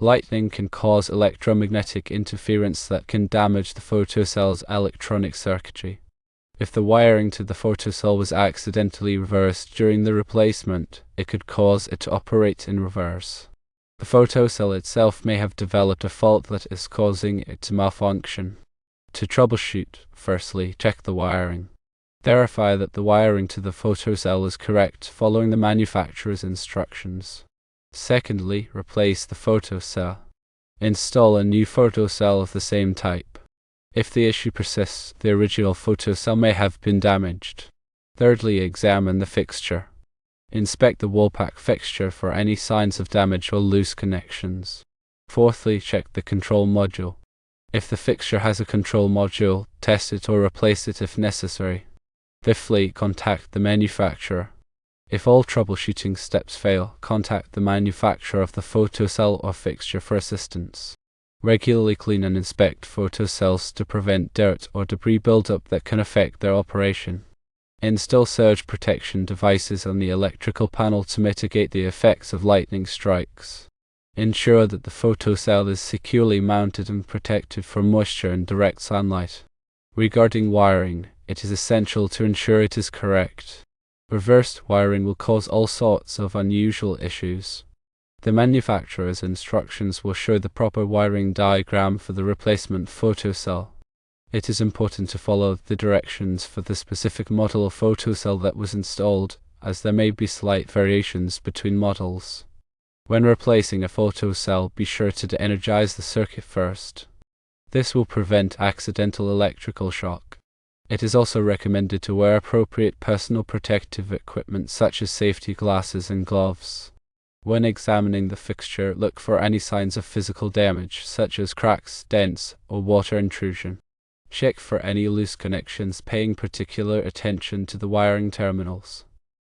Lightning can cause electromagnetic interference that can damage the photocell's electronic circuitry. If the wiring to the photocell was accidentally reversed during the replacement, it could cause it to operate in reverse. The photocell itself may have developed a fault that is causing it to malfunction. To troubleshoot, firstly, check the wiring. Verify that the wiring to the photocell is correct following the manufacturer's instructions. Secondly, replace the photocell. Install a new photocell of the same type. If the issue persists, the original photocell may have been damaged. Thirdly, examine the fixture. Inspect the Wallpak fixture for any signs of damage or loose connections. Fourthly, check the control module. If the fixture has a control module, test it or replace it if necessary. Fifthly, contact the manufacturer. If all troubleshooting steps fail, contact the manufacturer of the photocell or fixture for assistance. Regularly clean and inspect photocells to prevent dirt or debris buildup that can affect their operation. Install surge protection devices on the electrical panel to mitigate the effects of lightning strikes. Ensure that the photocell is securely mounted and protected from moisture and direct sunlight. Regarding wiring, it is essential to ensure it is correct. Reversed wiring will cause all sorts of unusual issues. The manufacturer's instructions will show the proper wiring diagram for the replacement photocell. It is important to follow the directions for the specific model of photocell that was installed, as there may be slight variations between models. When replacing a photocell, be sure to de-energize the circuit first. This will prevent accidental electrical shock. It is also recommended to wear appropriate personal protective equipment such as safety glasses and gloves. When examining the fixture, look for any signs of physical damage, such as cracks, dents, or water intrusion. Check for any loose connections, paying particular attention to the wiring terminals.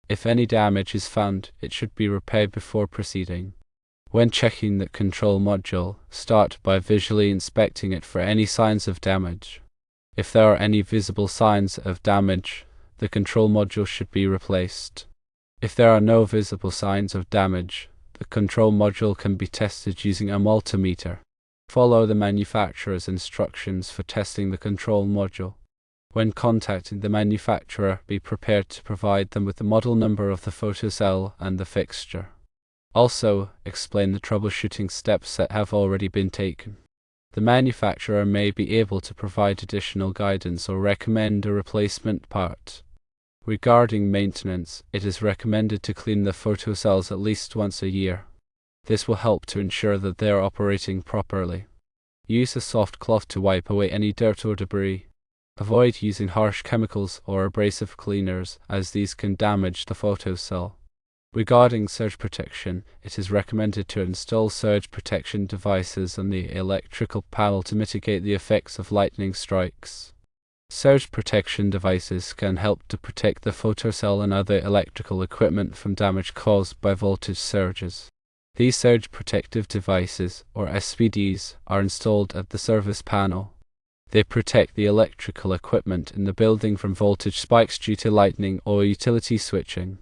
If any damage is found, it should be repaired before proceeding. When checking the control module, start by visually inspecting it for any signs of damage. If there are any visible signs of damage, the control module should be replaced. If there are no visible signs of damage, the control module can be tested using a multimeter. Follow the manufacturer's instructions for testing the control module. When contacting the manufacturer, be prepared to provide them with the model number of the photocell and the fixture. Also, explain the troubleshooting steps that have already been taken. The manufacturer may be able to provide additional guidance or recommend a replacement part. Regarding maintenance, it is recommended to clean the photocells at least once a year. This will help to ensure that they are operating properly. Use a soft cloth to wipe away any dirt or debris. Avoid using harsh chemicals or abrasive cleaners, as these can damage the photocell. Regarding surge protection, it is recommended to install surge protection devices on the electrical panel to mitigate the effects of lightning strikes. Surge protection devices can help to protect the photocell and other electrical equipment from damage caused by voltage surges. These surge protective devices, or SPDs, are installed at the service panel. They protect the electrical equipment in the building from voltage spikes due to lightning or utility switching.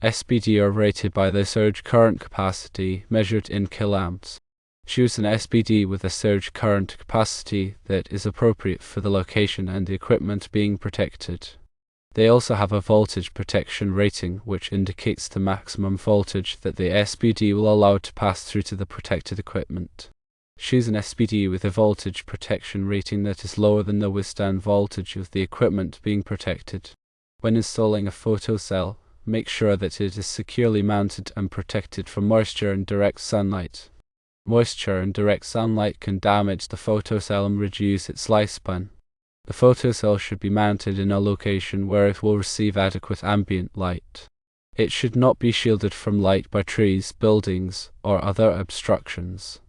SPD are rated by their surge current capacity, measured in kiloamps. Choose an SPD with a surge current capacity that is appropriate for the location and the equipment being protected. They also have a voltage protection rating, which indicates the maximum voltage that the SPD will allow to pass through to the protected equipment. Choose an SPD with a voltage protection rating that is lower than the withstand voltage of the equipment being protected. When installing a photocell, make sure that it is securely mounted and protected from moisture and direct sunlight. Moisture and direct sunlight can damage the photocell and reduce its lifespan. The photocell should be mounted in a location where it will receive adequate ambient light. It should not be shielded from light by trees, buildings, or other obstructions.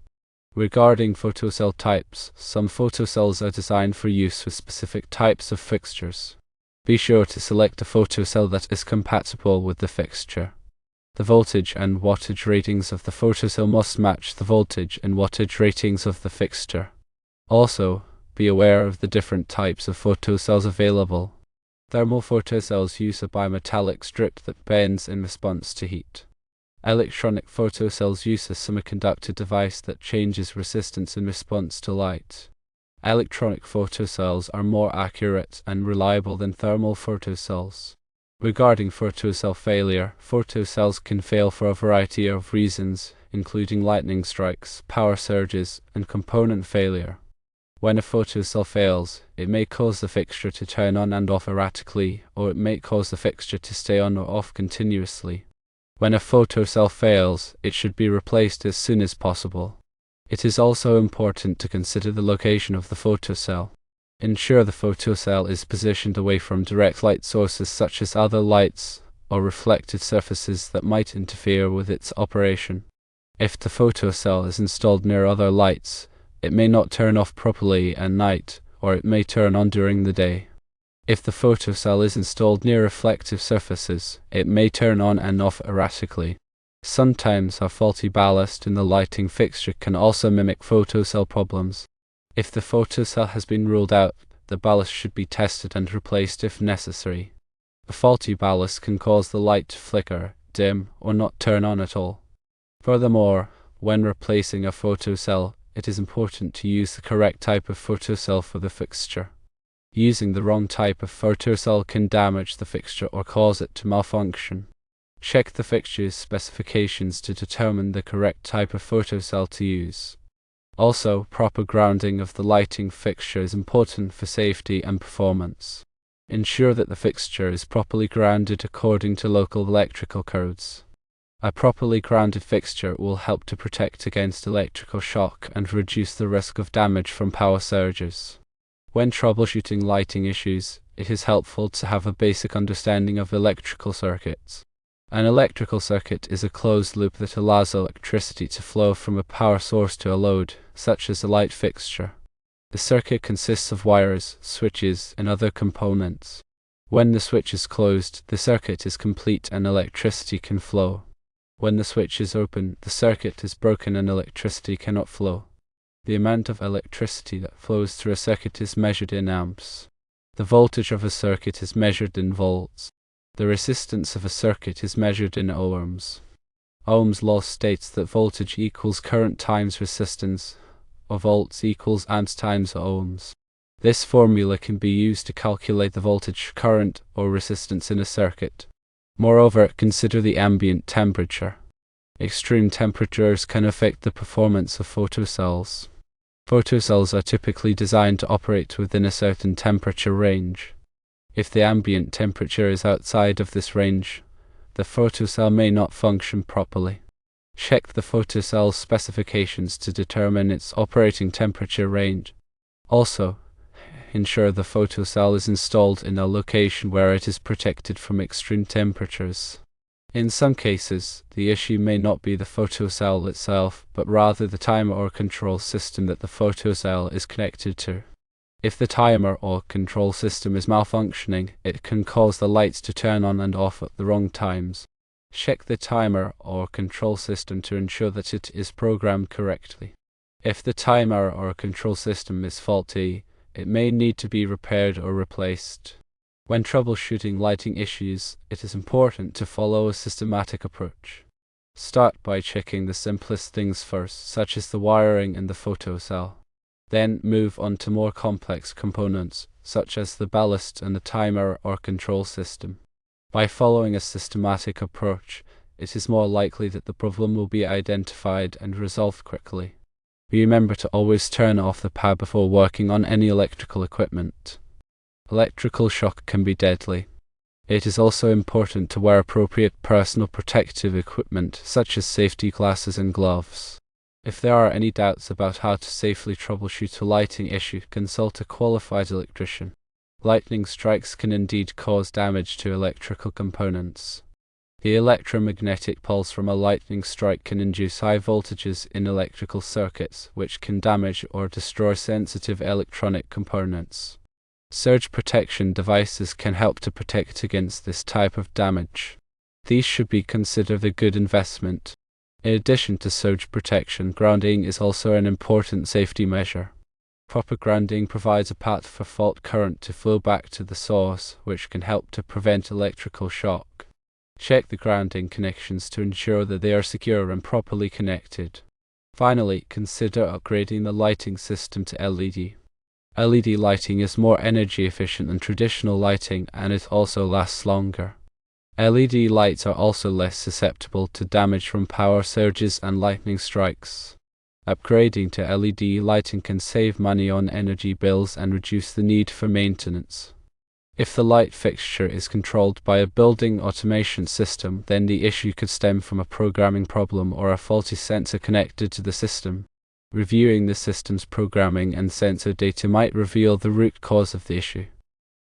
Regarding photocell types, some photocells are designed for use with specific types of fixtures. Be sure to select a photocell that is compatible with the fixture. The voltage and wattage ratings of the photocell must match the voltage and wattage ratings of the fixture. Also, be aware of the different types of photocells available. Thermal photocells use a bimetallic strip that bends in response to heat. Electronic photocells use a semiconductor device that changes resistance in response to light. Electronic photocells are more accurate and reliable than thermal photocells. Regarding photocell failure, photocells can fail for a variety of reasons, including lightning strikes, power surges, and component failure. When a photocell fails, it may cause the fixture to turn on and off erratically, or it may cause the fixture to stay on or off continuously. When a photocell fails, it should be replaced as soon as possible. It is also important to consider the location of the photocell. Ensure the photocell is positioned away from direct light sources such as other lights or reflected surfaces that might interfere with its operation. If the photocell is installed near other lights, it may not turn off properly at night, or it may turn on during the day. If the photocell is installed near reflective surfaces, it may turn on and off erratically. Sometimes a faulty ballast in the lighting fixture can also mimic photocell problems. If the photocell has been ruled out, the ballast should be tested and replaced if necessary. A faulty ballast can cause the light to flicker, dim, or not turn on at all. Furthermore, when replacing a photocell, it is important to use the correct type of photocell for the fixture. Using the wrong type of photocell can damage the fixture or cause it to malfunction. Check the fixture's specifications to determine the correct type of photocell to use. Also, proper grounding of the lighting fixture is important for safety and performance. Ensure that the fixture is properly grounded according to local electrical codes. A properly grounded fixture will help to protect against electrical shock and reduce the risk of damage from power surges. When troubleshooting lighting issues, it is helpful to have a basic understanding of electrical circuits. An electrical circuit is a closed loop that allows electricity to flow from a power source to a load, such as a light fixture. The circuit consists of wires, switches, and other components. When the switch is closed, the circuit is complete and electricity can flow. When the switch is open, the circuit is broken and electricity cannot flow. The amount of electricity that flows through a circuit is measured in amps. The voltage of a circuit is measured in volts. The resistance of a circuit is measured in ohms. Ohm's law states that voltage equals current times resistance, or volts equals amps times ohms. This formula can be used to calculate the voltage, current, or resistance in a circuit. Moreover, consider the ambient temperature. Extreme temperatures can affect the performance of photocells. Photocells are typically designed to operate within a certain temperature range. If the ambient temperature is outside of this range, the photocell may not function properly. Check the photocell's specifications to determine its operating temperature range. Also, ensure the photocell is installed in a location where it is protected from extreme temperatures. In some cases, the issue may not be the photocell itself, but rather the timer or control system that the photocell is connected to. If the timer or control system is malfunctioning, it can cause the lights to turn on and off at the wrong times. Check the timer or control system to ensure that it is programmed correctly. If the timer or control system is faulty, it may need to be repaired or replaced. When troubleshooting lighting issues, it is important to follow a systematic approach. Start by checking the simplest things first, such as the wiring and the photocell. Then move on to more complex components, such as the ballast and the timer or control system. By following a systematic approach, it is more likely that the problem will be identified and resolved quickly. Remember to always turn off the power before working on any electrical equipment. Electrical shock can be deadly. It is also important to wear appropriate personal protective equipment, such as safety glasses and gloves. If there are any doubts about how to safely troubleshoot a lighting issue, consult a qualified electrician. Lightning strikes can indeed cause damage to electrical components. The electromagnetic pulse from a lightning strike can induce high voltages in electrical circuits, which can damage or destroy sensitive electronic components. Surge protection devices can help to protect against this type of damage. These should be considered a good investment. In addition to surge protection, grounding is also an important safety measure. Proper grounding provides a path for fault current to flow back to the source, which can help to prevent electrical shock. Check the grounding connections to ensure that they are secure and properly connected. Finally, consider upgrading the lighting system to LED. LED lighting is more energy efficient than traditional lighting, and it also lasts longer. LED lights are also less susceptible to damage from power surges and lightning strikes. Upgrading to LED lighting can save money on energy bills and reduce the need for maintenance. If the light fixture is controlled by a building automation system, then the issue could stem from a programming problem or a faulty sensor connected to the system. Reviewing the system's programming and sensor data might reveal the root cause of the issue.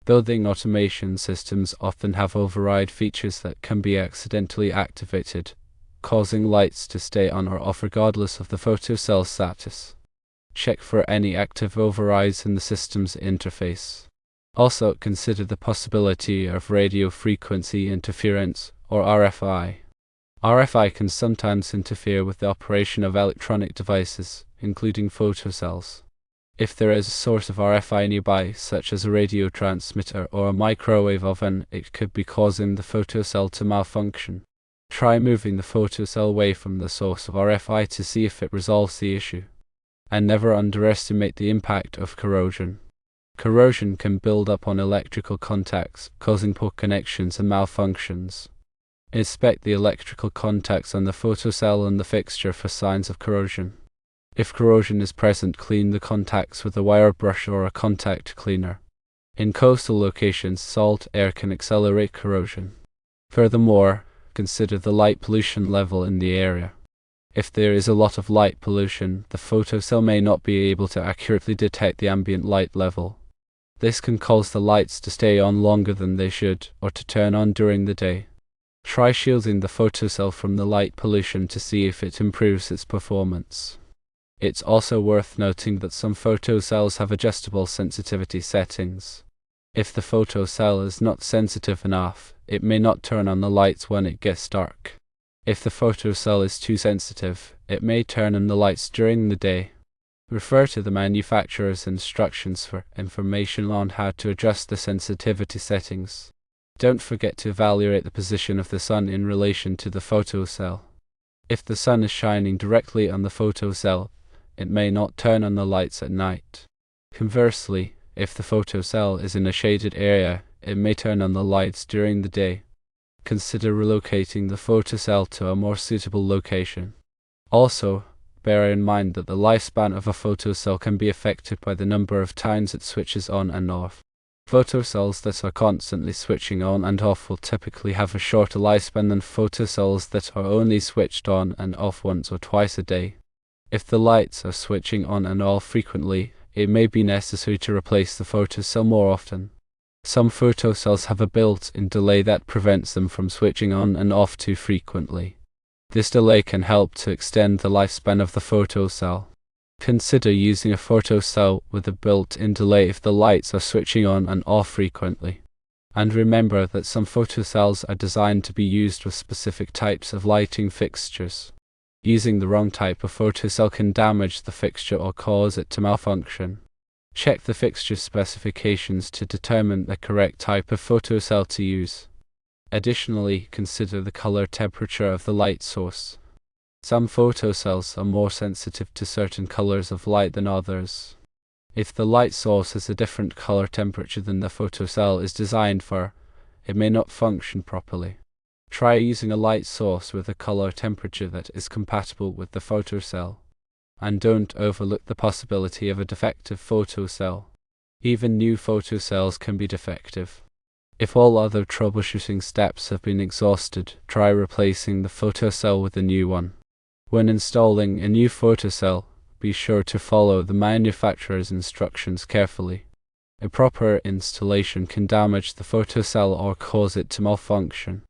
Building automation systems often have override features that can be accidentally activated, causing lights to stay on or off regardless of the photocell status. Check for any active overrides in the system's interface. Also, consider the possibility of radio frequency interference, or RFI. RFI can sometimes interfere with the operation of electronic devices, including photocells. If there is a source of RFI nearby, such as a radio transmitter or a microwave oven, it could be causing the photocell to malfunction. Try moving the photocell away from the source of RFI to see if it resolves the issue. And never underestimate the impact of corrosion. Corrosion can build up on electrical contacts, causing poor connections and malfunctions. Inspect the electrical contacts on the photocell and the fixture for signs of corrosion. If corrosion is present, clean the contacts with a wire brush or a contact cleaner. In coastal locations, salt air can accelerate corrosion. Furthermore, consider the light pollution level in the area. If there is a lot of light pollution, the photocell may not be able to accurately detect the ambient light level. This can cause the lights to stay on longer than they should, or to turn on during the day. Try shielding the photocell from the light pollution to see if it improves its performance. It's also worth noting that some photocells have adjustable sensitivity settings. If the photocell is not sensitive enough, it may not turn on the lights when it gets dark. If the photocell is too sensitive, it may turn on the lights during the day. Refer to the manufacturer's instructions for information on how to adjust the sensitivity settings. Don't forget to evaluate the position of the sun in relation to the photocell. If the sun is shining directly on the photocell, it may not turn on the lights at night. Conversely, if the photocell is in a shaded area, it may turn on the lights during the day. Consider relocating the photocell to a more suitable location. Also, bear in mind that the lifespan of a photocell can be affected by the number of times it switches on and off. Photocells that are constantly switching on and off will typically have a shorter lifespan than photocells that are only switched on and off once or twice a day. If the lights are switching on and off frequently, it may be necessary to replace the photocell more often. Some photocells have a built-in delay that prevents them from switching on and off too frequently. This delay can help to extend the lifespan of the photocell. Consider using a photocell with a built-in delay if the lights are switching on and off frequently. And remember that some photocells are designed to be used with specific types of lighting fixtures. Using the wrong type of photocell can damage the fixture or cause it to malfunction. Check the fixture specifications to determine the correct type of photocell to use. Additionally, consider the color temperature of the light source. Some photocells are more sensitive to certain colors of light than others. If the light source has a different color temperature than the photocell is designed for, it may not function properly. Try using a light source with a color temperature that is compatible with the photocell. And don't overlook the possibility of a defective photocell. Even new photocells can be defective. If all other troubleshooting steps have been exhausted, try replacing the photocell with a new one. When installing a new photocell, be sure to follow the manufacturer's instructions carefully. A proper installation can damage the photocell or cause it to malfunction.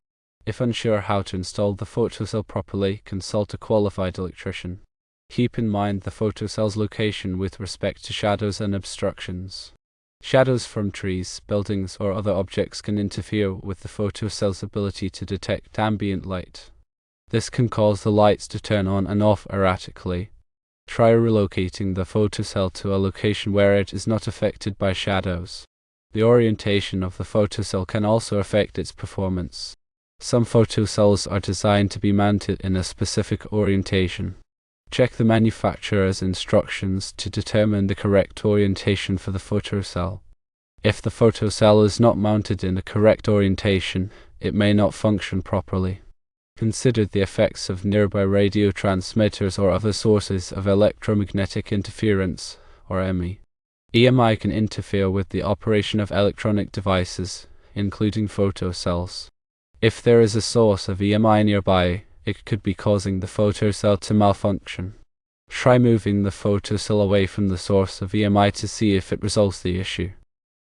If unsure how to install the photocell properly, consult a qualified electrician. Keep in mind the photocell's location with respect to shadows and obstructions. Shadows from trees, buildings, or other objects can interfere with the photocell's ability to detect ambient light. This can cause the lights to turn on and off erratically. Try relocating the photocell to a location where it is not affected by shadows. The orientation of the photocell can also affect its performance. Some photocells are designed to be mounted in a specific orientation. Check the manufacturer's instructions to determine the correct orientation for the photocell. If the photocell is not mounted in the correct orientation, it may not function properly. Consider the effects of nearby radio transmitters or other sources of electromagnetic interference, or EMI. EMI can interfere with the operation of electronic devices, including photocells. If there is a source of EMI nearby, it could be causing the photocell to malfunction. Try moving the photocell away from the source of EMI to see if it resolves the issue.